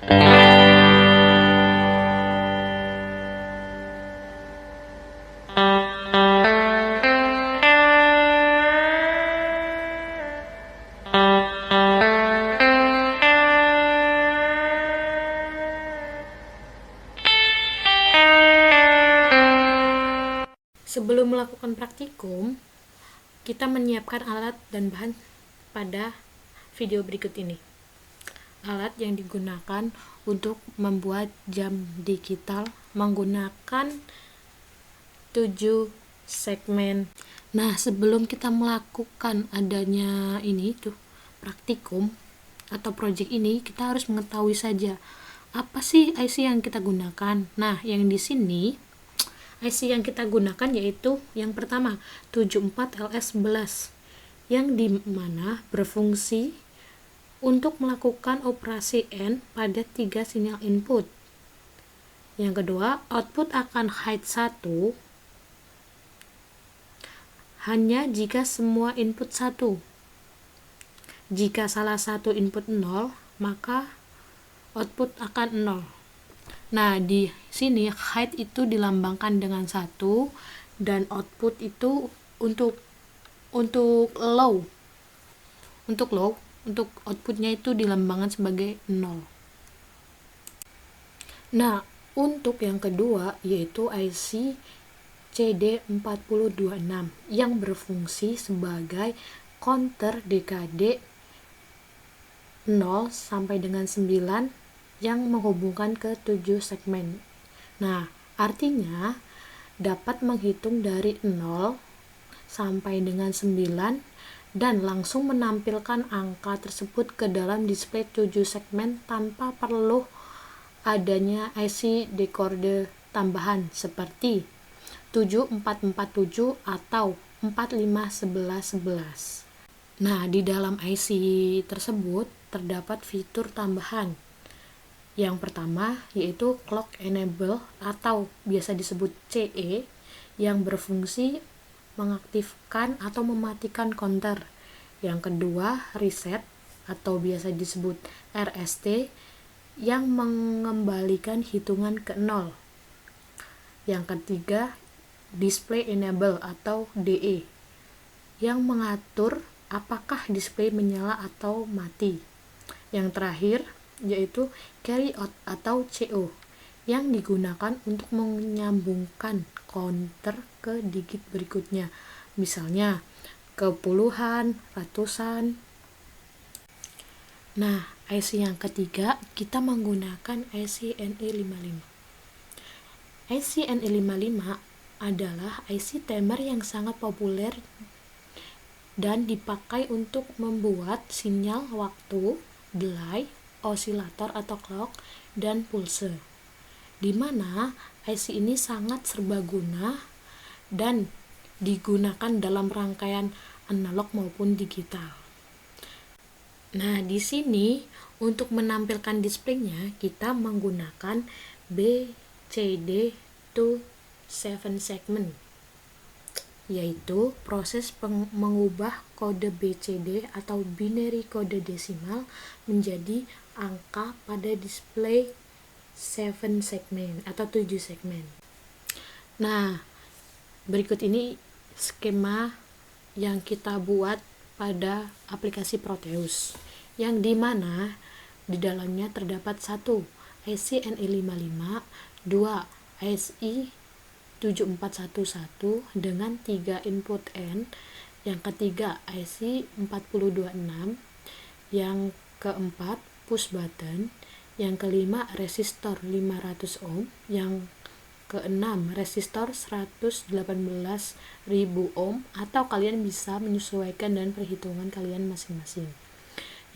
Sebelum melakukan praktikum, kita menyiapkan alat dan bahan pada video berikut ini. Alat yang digunakan untuk membuat jam digital menggunakan 7 segmen. Nah, sebelum kita melakukan adanya praktikum atau project ini, kita harus mengetahui saja apa sih IC yang kita gunakan. Nah, yang di sini IC yang kita gunakan yaitu yang pertama 74LS11 yang dimana berfungsi untuk melakukan operasi AND pada 3 sinyal input. Yang kedua, output akan hide 1 hanya jika semua input 1. Jika salah satu input 0, maka output akan 0. Nah, di sini hide itu dilambangkan dengan 1 dan output itu untuk low. Untuk outputnya itu dilambangkan sebagai 0. Nah, untuk yang kedua yaitu IC CD4026 yang berfungsi sebagai counter dekade 0 sampai dengan 9 yang menghubungkan ke 7 segmen. Nah, artinya dapat menghitung dari 0 sampai dengan 9 dan langsung menampilkan angka tersebut ke dalam display 7 segmen tanpa perlu adanya IC decoder tambahan seperti 7447 atau 451111. Nah, di dalam IC tersebut terdapat fitur tambahan. Yang pertama yaitu clock enable atau biasa disebut CE yang berfungsi mengaktifkan atau mematikan counter. Yang kedua reset atau biasa disebut RST yang mengembalikan hitungan ke 0. Yang ketiga display enable atau DE yang mengatur apakah display menyala atau mati. Yang terakhir yaitu carry out atau CO yang digunakan untuk menyambungkan counter ke digit berikutnya, misalnya ke puluhan, ratusan. Nah, IC yang ketiga kita menggunakan IC NE55. IC NE55 adalah IC timer yang sangat populer dan dipakai untuk membuat sinyal waktu, delay, osilator atau clock, dan pulse, di mana IC ini sangat serbaguna dan digunakan dalam rangkaian analog maupun digital. Nah, di sini untuk menampilkan displaynya kita menggunakan BCD to 7 segment, yaitu proses mengubah kode BCD atau binary kode desimal menjadi angka pada display 7 segmen atau 7 segmen. Nah, berikut ini skema yang kita buat pada aplikasi Proteus, yang dimana di dalamnya terdapat 1 IC NE55, 2 IC 7411 dengan 3 input AND, yang ketiga IC 4026, yang keempat push button, yang kelima resistor 500 ohm, yang keenam resistor 118.000 ohm, atau kalian bisa menyesuaikan dengan perhitungan kalian masing-masing.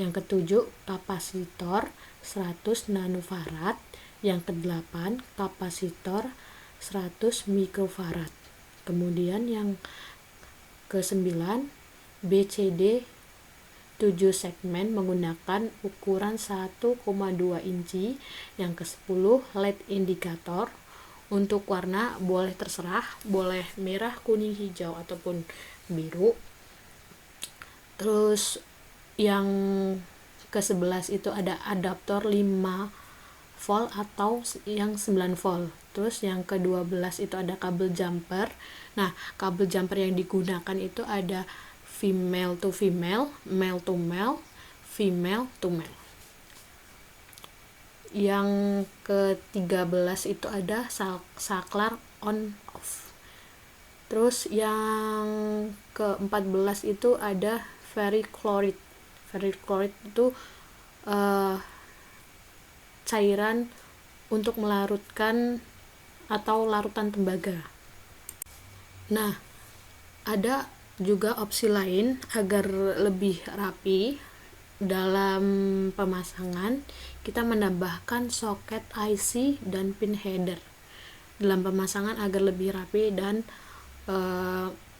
Yang ketujuh kapasitor 100 nanofarad, yang kedelapan kapasitor 100 mikrofarad. Kemudian yang ke-9 BCD 7 segmen menggunakan ukuran 1,2 inci. Yang ke-10 LED indikator. Untuk warna boleh terserah, boleh merah, kuning, hijau ataupun biru. Terus yang ke-11 itu ada adaptor 5 volt atau yang 9 volt. Terus yang ke-12 itu ada kabel jumper. Nah, kabel jumper yang digunakan itu ada female to female, male to male, female to male. Yang ke-13 itu ada saklar on off. Terus yang ke-14 itu ada ferrichloride. Ferrichloride itu cairan untuk melarutkan atau larutan tembaga. Nah, ada juga opsi lain agar lebih rapi dalam pemasangan. Kita menambahkan soket IC dan pin header dalam pemasangan agar lebih rapi dan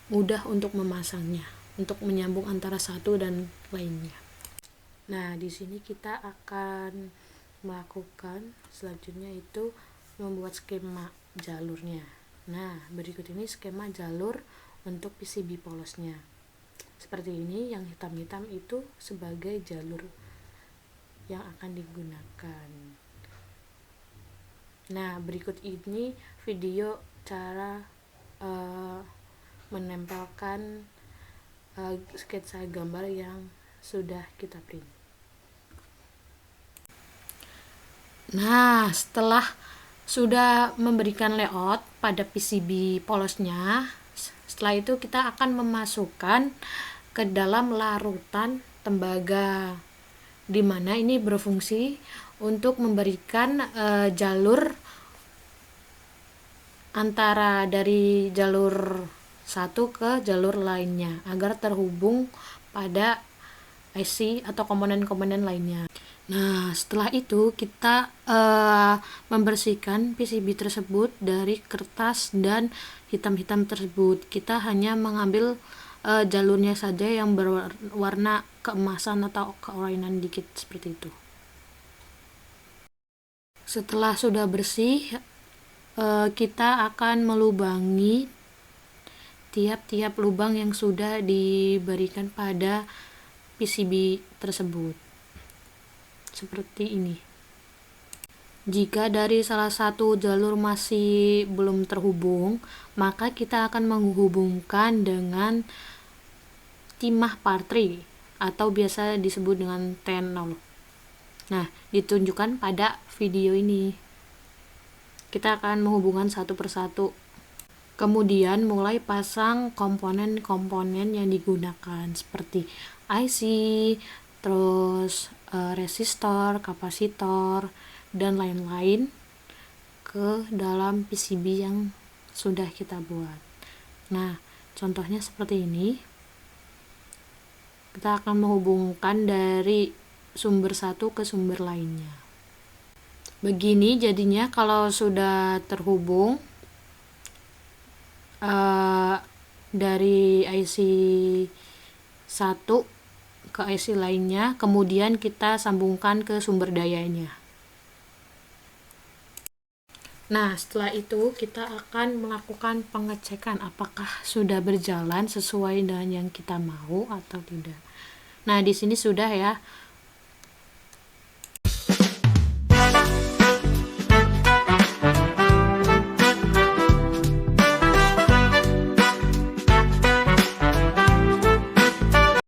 mudah untuk memasangnya, untuk menyambung antara satu dan lainnya. Nah, di sini kita akan melakukan selanjutnya itu membuat skema jalurnya. Nah, berikut ini skema jalur untuk PCB polosnya. Seperti ini, yang hitam-hitam itu sebagai jalur yang akan digunakan. Nah, berikut ini video cara menempelkan sketsa gambar yang sudah kita print. Nah, setelah sudah memberikan layout pada PCB polosnya, setelah itu kita akan memasukkan ke dalam larutan tembaga, di mana ini berfungsi untuk memberikan jalur antara dari jalur satu ke jalur lainnya agar terhubung pada IC atau komponen-komponen lainnya. Nah, setelah itu kita membersihkan PCB tersebut dari kertas dan hitam-hitam tersebut. Kita hanya mengambil jalurnya saja yang berwarna keemasan atau keorangan dikit seperti itu. Setelah sudah bersih, kita akan melubangi tiap-tiap lubang yang sudah diberikan pada PCB tersebut seperti ini. Jika dari salah satu jalur masih belum terhubung, maka kita akan menghubungkan dengan timah partri atau biasa disebut dengan T0. Nah, ditunjukkan pada video ini. Kita akan menghubungkan satu persatu. Kemudian mulai pasang komponen-komponen yang digunakan seperti IC, terus resistor, kapasitor, dan lain-lain ke dalam PCB yang sudah kita buat. Nah, contohnya seperti ini. Kita akan menghubungkan dari sumber satu ke sumber lainnya. Begini jadinya kalau sudah terhubung dari IC 1 ke IC lainnya, kemudian kita sambungkan ke sumber dayanya. Nah, setelah itu kita akan melakukan pengecekan apakah sudah berjalan sesuai dengan yang kita mau atau tidak. Nah, di sini sudah ya,